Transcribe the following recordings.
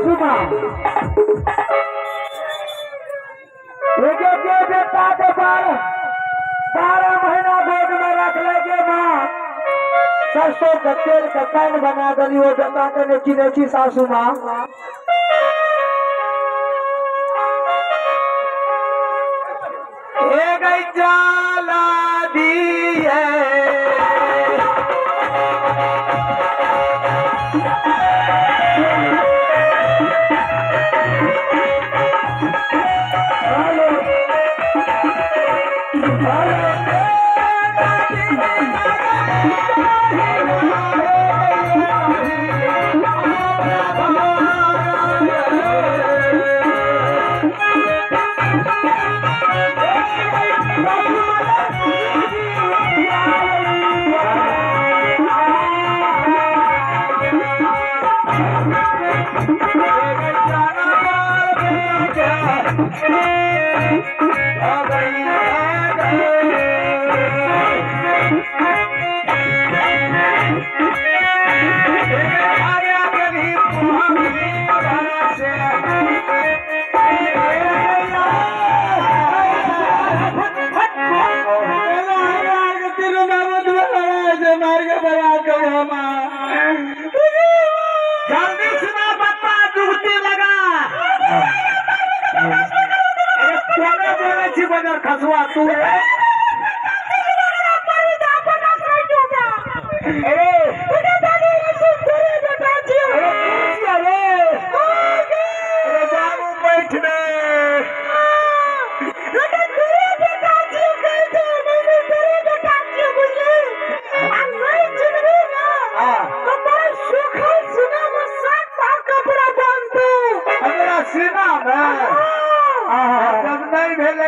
सासू माँ के बेटा के 12 महीना गोद में रख लेके माँ सरसों का तेल का कैन बना दली वो बेटा के नेची नेची सासू माँ गई जाला दिए जल्दी सुना बता डूबती लगा बोले बजार खसुआ तू सीना में जब नहीं भेले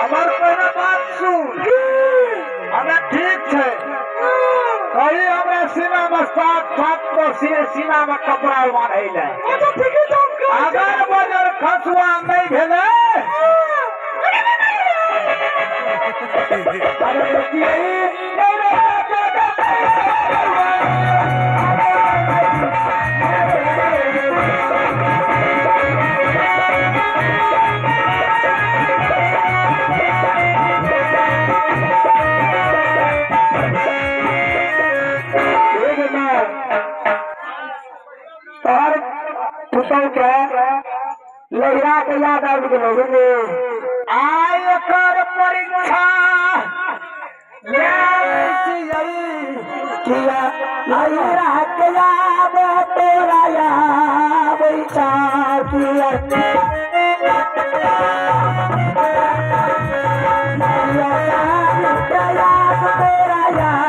हमार पहले बात सुन हमें ठीक है कहीं हमें सीना में सात सीना में कपड़ा बांधे जाए अगर बजर खसुआ नहीं भेले लहरा के याद आ गए आय कर परीक्षा किया लहरा के याद तेरा याद किया